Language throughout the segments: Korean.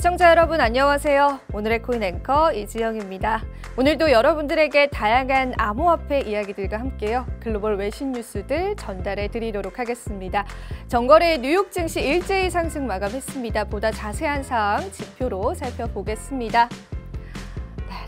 시청자 여러분 안녕하세요. 오늘의 코인 앵커 이지영입니다. 오늘도 여러분들에게 다양한 암호화폐 이야기들과 함께요. 글로벌 외신 뉴스들 전달해 드리도록 하겠습니다. 정거래 뉴욕 증시 일제히 상승 마감했습니다. 보다 자세한 사항 지표로 살펴보겠습니다.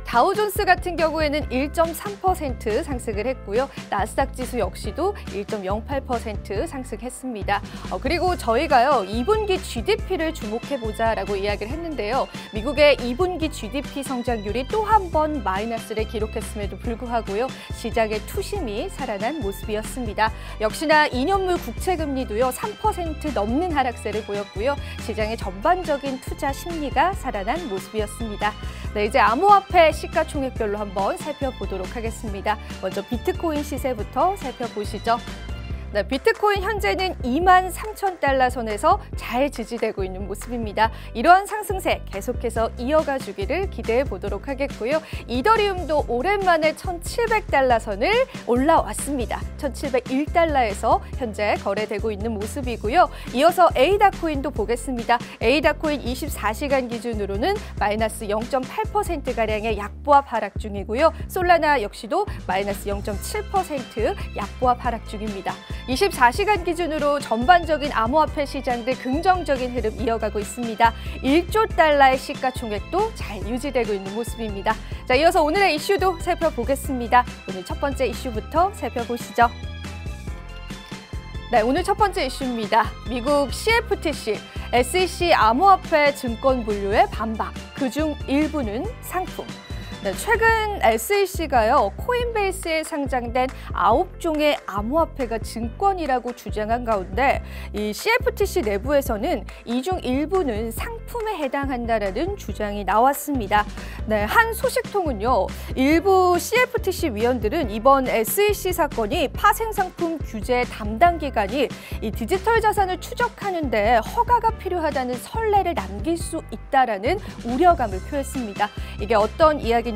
다우존스 같은 경우에는 1.3% 상승을 했고요. 나스닥 지수 역시도 1.08% 상승했습니다. 그리고 저희가요 2분기 GDP를 주목해보자라고 이야기를 했는데요. 미국의 2분기 GDP 성장률이 또 한 번 마이너스를 기록했음에도 불구하고요. 시장의 투심이 살아난 모습이었습니다. 역시나 2년물 국채금리도요 3% 넘는 하락세를 보였고요. 시장의 전반적인 투자 심리가 살아난 모습이었습니다. 네, 이제 암호화폐 시가총액별로 한번 살펴보도록 하겠습니다. 먼저 비트코인 시세부터 살펴보시죠. 네, 비트코인 현재는 23,000달러 선에서 잘 지지되고 있는 모습입니다. 이러한 상승세 계속해서 이어가 주기를 기대해 보도록 하겠고요. 이더리움도 오랜만에 1,700달러 선을 올라왔습니다. 1,701달러에서 현재 거래되고 있는 모습이고요. 이어서 에이다코인도 보겠습니다. 에이다코인 24시간 기준으로는 마이너스 0.8%가량의 약보합 하락 중이고요. 솔라나 역시도 마이너스 0.7% 약보합 하락 중입니다. 24시간 기준으로 전반적인 암호화폐 시장들 긍정적인 흐름 이어가고 있습니다. 1조 달러의 시가총액도 잘 유지되고 있는 모습입니다. 자, 이어서 오늘의 이슈도 살펴보겠습니다. 오늘 첫 번째 이슈부터 살펴보시죠. 네, 오늘 첫 번째 이슈입니다. 미국 CFTC, SEC 암호화폐 증권 분류의 반박, 그중 일부는 상품. 네, 최근 SEC가요 코인베이스에 상장된 9종의 암호화폐가 증권이라고 주장한 가운데 이 CFTC 내부에서는 이 중 일부는 상품에 해당한다라는 주장이 나왔습니다. 네, 한 소식통은요 일부 CFTC 위원들은 이번 SEC 사건이 파생상품 규제 담당 기관이 이 디지털 자산을 추적하는데 허가가 필요하다는 선례를 남길 수 있다라는 우려감을 표했습니다. 이게 어떤 이야기냐면요.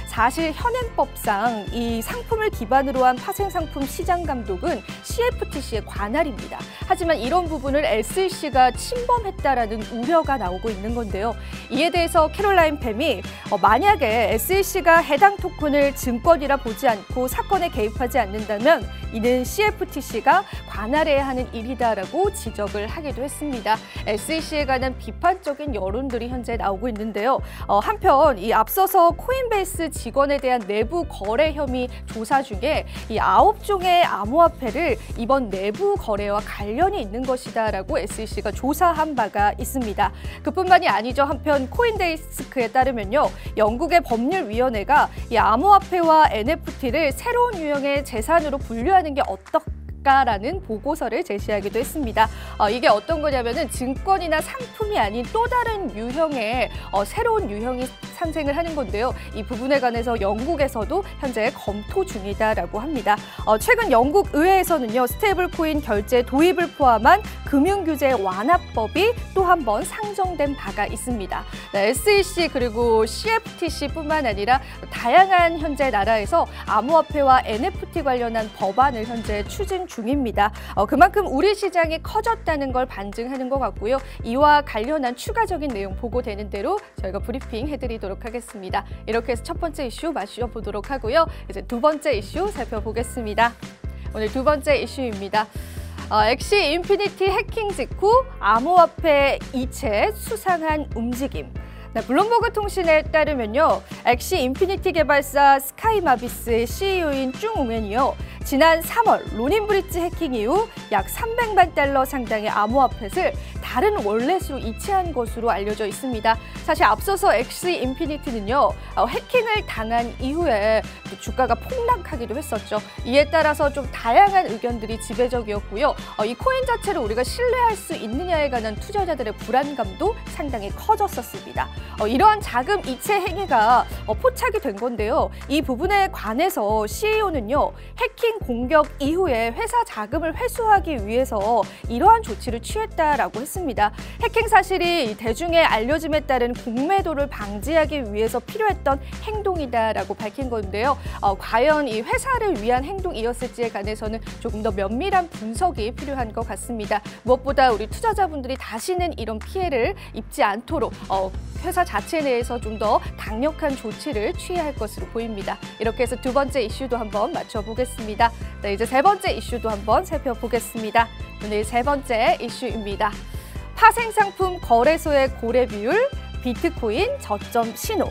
사실 현행법상 이 상품을 기반으로 한 파생상품 시장 감독은 CFTC의 관할입니다. 하지만 이런 부분을 SEC가 침범했다라는 우려가 나오고 있는 건데요. 이에 대해서 캐롤라인 팸이 만약에 SEC가 해당 토큰을 증권이라 보지 않고 사건에 개입하지 않는다면 이는 CFTC가 관할해야 하는 일이다라고 지적을 하기도 했습니다. SEC에 관한 비판적인 여론들이 현재 나오고 있는데요. 한편 이 앞서서 코인베이스 직원에 대한 내부 거래 혐의 조사 중에 이 9종의 암호화폐를 이번 내부 거래와 관련이 있는 것이다라고 SEC가 조사한 바가 있습니다. 그뿐만이 아니죠. 한편 코인데스크에 따르면요. 영국의 법률위원회가 이 암호화폐와 NFT를 새로운 유형의 재산으로 분류하는 게 어떨까라는 보고서를 제시하기도 했습니다. 이게 어떤 거냐면은 증권이나 상품이 아닌 또 다른 유형의 새로운 유형이 상생을 하는 건데요. 이 부분에 관해서 영국에서도 현재 검토 중이다라고 합니다. 최근 영국 의회에서는요. 스테이블 코인 결제 도입을 포함한 금융규제 완화법이 또 한 번 상정된 바가 있습니다. 네, SEC 그리고 CFTC뿐만 아니라 다양한 현재 나라에서 암호화폐와 NFT 관련한 법안을 현재 추진 중입니다. 그만큼 우리 시장이 커졌다는 걸 반증하는 것 같고요. 이와 관련한 추가적인 내용 보고되는 대로 저희가 브리핑 해드리도록 하겠습니다. 이렇게 해서 첫 번째 이슈 마셔보도록 하고요. 이제 두 번째 이슈 살펴보겠습니다. 오늘 두 번째 이슈입니다. 엑시 인피니티 해킹 직후 암호화폐 이체 수상한 움직임. 네, 블룸버그 통신에 따르면요. 엑시 인피니티 개발사 스카이마비스의 CEO인 쭝우맨이요. 지난 3월 로닌 브릿지 해킹 이후 약 300만 달러 상당의 암호화폐를 다른 월렛으로 이체한 것으로 알려져 있습니다. 사실 앞서서 엑시 인피니티는요. 해킹을 당한 이후에 주가가 폭락하기도 했었죠. 이에 따라서 좀 다양한 의견들이 지배적이었고요. 이 코인 자체를 우리가 신뢰할 수 있느냐에 관한 투자자들의 불안감도 상당히 커졌었습니다. 이러한 자금 이체 행위가 포착이 된 건데요. 이 부분에 관해서 CEO는요. 해킹 공격 이후에 회사 자금을 회수하기 위해서 이러한 조치를 취했다라고 했습니다. 했습니다. 해킹 사실이 대중에 알려짐에 따른 공매도를 방지하기 위해서 필요했던 행동이다라고 밝힌 건데요. 과연 이 회사를 위한 행동이었을지에 관해서는 조금 더 면밀한 분석이 필요한 것 같습니다. 무엇보다 우리 투자자분들이 다시는 이런 피해를 입지 않도록 회사 자체 내에서 좀 더 강력한 조치를 취해야 할 것으로 보입니다. 이렇게 해서 두 번째 이슈도 한번 맞춰보겠습니다. 네, 이제 세 번째 이슈도 한번 살펴보겠습니다. 오늘 세 번째 이슈입니다. 파생상품 거래소의 고래 비율, 비트코인 저점 신호.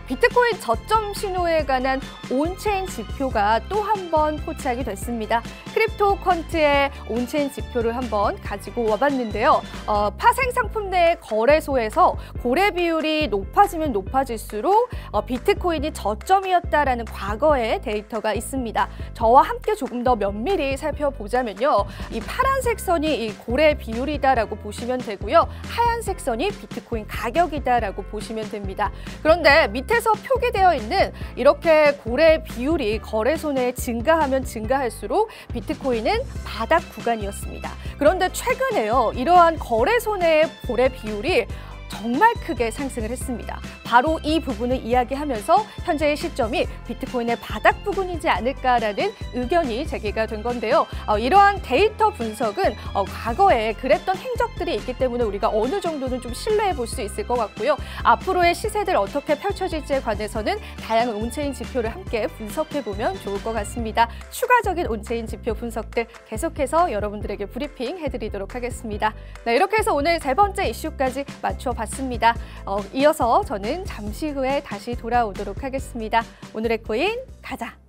비트코인 저점 신호에 관한 온체인 지표가 또 한 번 포착이 됐습니다. 크립토컨트의 온체인 지표를 한번 가지고 와봤는데요. 파생 상품 내 거래소에서 고래 비율이 높아지면 높아질수록 비트코인이 저점이었다라는 과거의 데이터가 있습니다. 저와 함께 조금 더 면밀히 살펴보자면요. 이 파란색 선이 이 고래 비율이다라고 보시면 되고요. 하얀색 선이 비트코인 가격이다라고 보시면 됩니다. 그런데 밑에서 표기되어 있는 이렇게 고래 비율이 거래소 내에 증가하면 증가할수록 비트코인은 바닥 구간이었습니다. 그런데 최근에요, 이러한 거래소 내의 고래 비율이 정말 크게 상승을 했습니다. 바로 이 부분을 이야기하면서 현재의 시점이 비트코인의 바닥 부근이지 않을까라는 의견이 제기가 된 건데요. 이러한 데이터 분석은 과거에 그랬던 행적들이 있기 때문에 우리가 어느 정도는 좀 신뢰해 볼 수 있을 것 같고요. 앞으로의 시세들 어떻게 펼쳐질지에 관해서는 다양한 온체인 지표를 함께 분석해 보면 좋을 것 같습니다. 추가적인 온체인 지표 분석들 계속해서 여러분들에게 브리핑 해드리도록 하겠습니다. 네, 이렇게 해서 오늘 세 번째 이슈까지 맞춰봤습니다. 이어서 저는 잠시 후에 다시 돌아오도록 하겠습니다. 오늘의 코인 가자!